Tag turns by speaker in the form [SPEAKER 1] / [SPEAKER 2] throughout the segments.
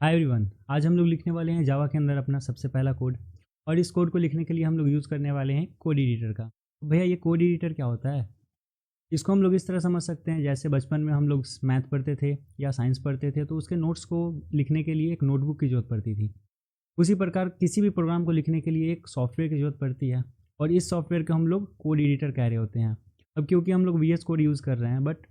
[SPEAKER 1] Hi everyone, आज हम लोग लिखने वाले हैं जावा के अंदर अपना सबसे पहला कोड। और इस कोड को लिखने के लिए हम लोग यूज़ करने वाले हैं कोड एडिटर का। तो भैया ये कोड एडिटर क्या होता है? इसको हम लोग इस तरह समझ सकते हैं, जैसे बचपन में हम लोग मैथ पढ़ते थे या साइंस पढ़ते थे तो उसके नोट्स को लिखने के लिए एक नोटबुक की ज़रूरत पड़ती थी। उसी प्रकार किसी भी प्रोग्राम को लिखने के लिए एक सॉफ्टवेयर की ज़रूरत पड़ती है, और इस सॉफ्टवेयर को हम लोग कोड एडिटर कह रहे होते हैं। अब क्योंकि हम लोग VS कोड यूज़ कर रहे हैं, बट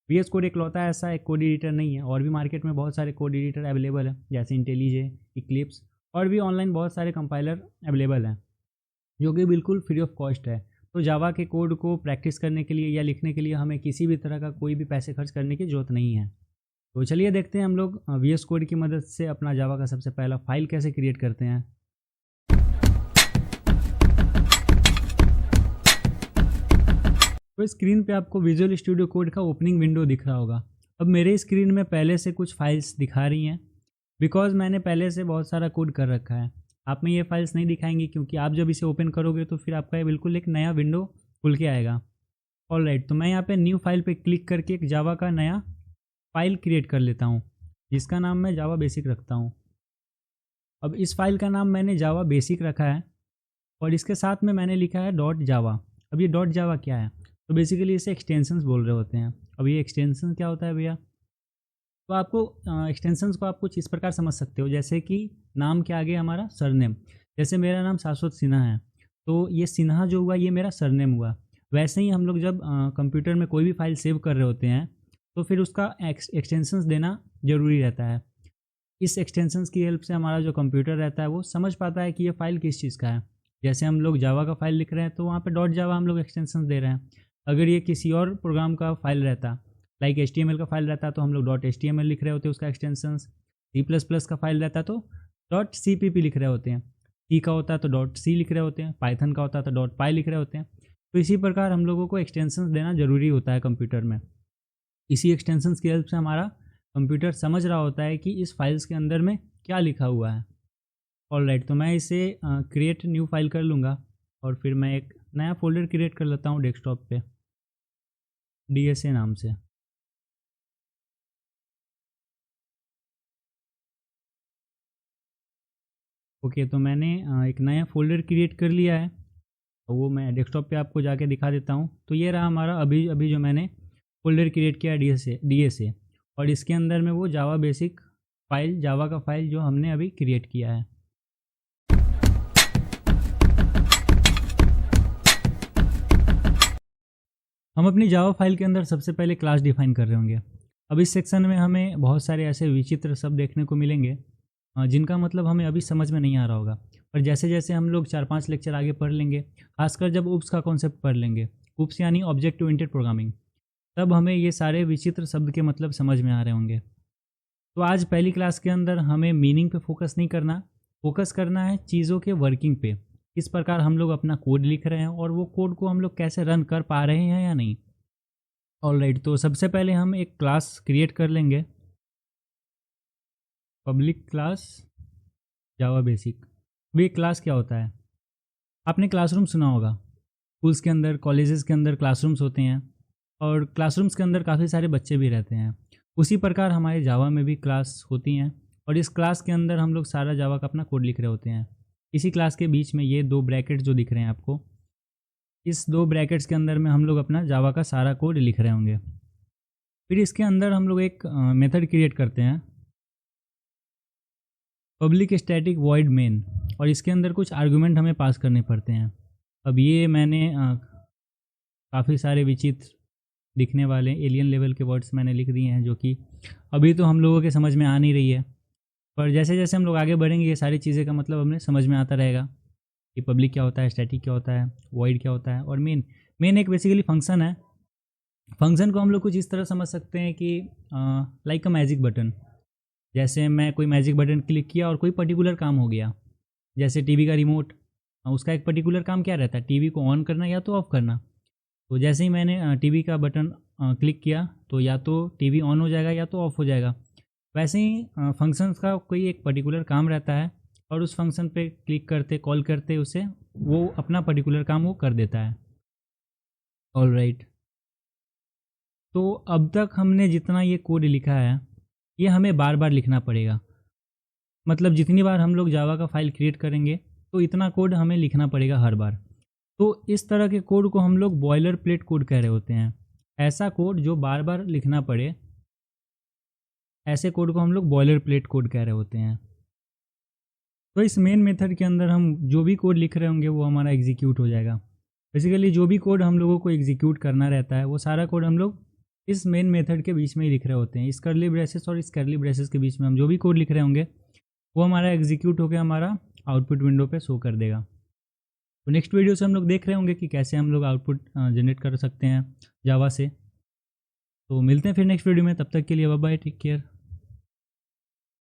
[SPEAKER 1] VS कोड इकलौता ऐसा एक कोड एडिटर नहीं है, और भी मार्केट में बहुत सारे कोड एडिटर अवेलेबल है, जैसे इंटेलीजे, इक्लिप्स, और भी ऑनलाइन बहुत सारे कंपाइलर अवेलेबल हैं जो कि बिल्कुल फ्री ऑफ कॉस्ट है। तो जावा के कोड को प्रैक्टिस करने के लिए या लिखने के लिए हमें किसी भी तरह का कोई भी पैसे खर्च करने की ज़रूरत नहीं है। तो चलिए देखते हैं हम लोग VS कोड की मदद से अपना जावा का सबसे पहला फाइल कैसे क्रिएट करते हैं। तो स्क्रीन पे आपको विजुअल स्टूडियो कोड का ओपनिंग विंडो दिख रहा होगा। अब मेरे स्क्रीन में पहले से कुछ फाइल्स दिखा रही हैं, बिकॉज मैंने पहले से बहुत सारा कोड कर रखा है। आप में ये फाइल्स नहीं दिखाएंगी, क्योंकि आप जब इसे ओपन करोगे तो फिर आपका ये बिल्कुल एक नया विंडो खुल के आएगा। ऑलराइट, तो मैं यहाँ पे न्यू फाइल पे क्लिक करके एक जावा का नया फाइल क्रिएट कर लेता हूँ, जिसका नाम मैं जावा बेसिक रखता हूँ। अब इस फाइल का नाम मैंने जावा बेसिक रखा है, और इसके साथ में मैंने लिखा है डॉट जावा। अब ये डॉट जावा क्या है? तो बेसिकली इसे एक्सटेंशंस बोल रहे होते हैं। अब ये एक्सटेंशन क्या होता है भैया? तो आपको एक्सटेंशंस को आप कुछ इस प्रकार समझ सकते हो, जैसे कि नाम के आगे हमारा सरनेम। जैसे मेरा नाम शाश्वत सिन्हा है, तो ये सिन्हा जो हुआ ये मेरा सरनेम हुआ। वैसे ही हम लोग जब कंप्यूटर में कोई भी फाइल सेव कर रहे होते हैं तो फिर उसका एक्सटेंशंस देना ज़रूरी रहता है। इस एक्सटेंशंस की हेल्प से हमारा जो कंप्यूटर रहता है वो समझ पाता है कि ये फ़ाइल किस चीज़ का है। जैसे हम लोग जावा का फाइल लिख रहे हैं तो वहाँ पे डॉट जावा हम लोग एक्सटेंशंस दे रहे हैं। अगर ये किसी और प्रोग्राम का फाइल रहता, लाइक HTML का फाइल रहता, तो हम लोग डॉट HTML लिख रहे होते हैं उसका एक्सटेंशंस। C++ का फाइल रहता तो डॉट CPP लिख रहे होते हैं। C का होता है तो डॉट C लिख रहे होते हैं। पाइथन का होता है तो डॉट पाई लिख रहे होते हैं। तो इसी प्रकार हम लोगों को एक्सटेंशंस देना ज़रूरी होता है कंप्यूटर में। इसी एक्सटेंशंस की हेल्प से हमारा कंप्यूटर समझ रहा होता है कि इस फाइल्स के अंदर में क्या लिखा हुआ है। ऑलराइट, तो मैं इसे क्रिएट न्यू फाइल कर लूँगा, और फिर मैं एक नया फोल्डर क्रिएट कर लेता हूँ डेस्कटॉप पे DSA नाम से। ओके, तो मैंने एक नया फ़ोल्डर क्रिएट कर लिया है, और वो मैं डेस्कटॉप पे आपको जाके दिखा देता हूँ। तो ये रहा हमारा अभी अभी जो मैंने फ़ोल्डर क्रिएट किया DSA, और इसके अंदर में वो जावा बेसिक फाइल, जावा का फाइल जो हमने अभी क्रिएट किया है। हम अपनी जावा फाइल के अंदर सबसे पहले क्लास डिफाइन कर रहे होंगे। अब इस सेक्शन में हमें बहुत सारे ऐसे विचित्र शब्द देखने को मिलेंगे जिनका मतलब हमें अभी समझ में नहीं आ रहा होगा, पर जैसे जैसे हम लोग 4-5 लेक्चर आगे पढ़ लेंगे, खासकर जब UPS का कॉन्सेप्ट पढ़ लेंगे, UPS यानी ऑब्जेक्ट ओरिएंटेड प्रोग्रामिंग, तब हमें ये सारे विचित्र शब्द के मतलब समझ में आ रहे होंगे। तो आज पहली क्लास के अंदर हमें मीनिंग पे फोकस नहीं करना, फोकस करना है चीज़ों के वर्किंग पे। किस प्रकार हम लोग अपना कोड लिख रहे हैं और वो कोड को हम लोग कैसे रन कर पा रहे हैं या नहीं। ऑलराइट, तो सबसे पहले हम एक क्लास क्रिएट कर लेंगे, पब्लिक क्लास जावा बेसिक। अब ये क्लास क्या होता है? आपने क्लासरूम सुना होगा, स्कूल्स के अंदर, कॉलेजेस के अंदर क्लासरूम्स होते हैं, और क्लासरूम्स के अंदर काफ़ी सारे बच्चे भी रहते हैं। उसी प्रकार हमारे जावा में भी क्लास होती हैं, और इस क्लास के अंदर हम लोग सारा जावा का अपना कोड लिख रहे होते हैं। इसी क्लास के बीच में ये 2 ब्रैकेट जो दिख रहे हैं आपको, इस 2 ब्रैकेट्स के अंदर में हम लोग अपना जावा का सारा कोड लिख रहे होंगे। फिर इसके अंदर हम लोग एक मेथड क्रिएट करते हैं, पब्लिक स्टैटिक वॉइड मेन, और इसके अंदर कुछ आर्गुमेंट हमें पास करने पड़ते हैं। अब ये मैंने काफ़ी सारे विचित्र दिखने वाले एलियन लेवल के वर्ड्स मैंने लिख दिए हैं, जो कि अभी तो हम लोगों के समझ में आ नहीं रही है, पर जैसे जैसे हम लोग आगे बढ़ेंगे ये सारी चीज़ें का मतलब हमें समझ में आता रहेगा कि पब्लिक क्या होता है, स्टैटिक क्या होता है, वॉइड क्या होता है, और मेन एक बेसिकली फंक्शन है। फंक्शन को हम लोग कुछ इस तरह समझ सकते हैं कि लाइक अ मैजिक बटन। जैसे मैं कोई मैजिक बटन क्लिक किया और कोई पर्टिकुलर काम हो गया, जैसे टीवी का रिमोट, उसका एक पर्टिकुलर काम क्या रहता है, टीवी को ऑन करना या तो ऑफ़ करना। तो जैसे ही मैंने टीवी का बटन क्लिक किया तो या तो टीवी ऑन हो जाएगा या तो ऑफ़ हो जाएगा। वैसे ही फंक्शंस का कोई एक पर्टिकुलर काम रहता है, और उस फंक्शन पे क्लिक करते, कॉल करते उसे, वो अपना पर्टिकुलर काम वो कर देता है। ऑलराइट, तो अब तक हमने जितना ये कोड लिखा है ये हमें बार बार लिखना पड़ेगा। मतलब जितनी बार हम लोग जावा का फाइल क्रिएट करेंगे तो इतना कोड हमें लिखना पड़ेगा हर बार। तो इस तरह के कोड को हम लोग बॉयलर प्लेट कोड कह रहे होते हैं। ऐसा कोड जो बार बार लिखना पड़े, ऐसे कोड को हम लोग बॉयलर प्लेट कोड कह रहे होते हैं। तो इस मेन मेथड के अंदर हम जो भी कोड लिख रहे होंगे वो हमारा एग्जीक्यूट हो जाएगा। बेसिकली जो भी कोड हम लोगों को एग्जीक्यूट करना रहता है वो सारा कोड हम लोग इस मेन मेथड के बीच में ही लिख रहे होते हैं। इस कर्ली ब्रेसेस और इस कर्ली ब्रेसेस के बीच में हम जो भी कोड लिख रहे होंगे वो हमारा एग्जीक्यूट होकर हमारा आउटपुट विंडो पे शो कर देगा। तो नेक्स्ट वीडियो से हम लोग देख रहे होंगे कि कैसे हम लोग आउटपुट जनरेट कर सकते हैं जावा से। तो मिलते हैं फिर नेक्स्ट वीडियो में, तब तक के लिए बाय बाय, टेक केयर।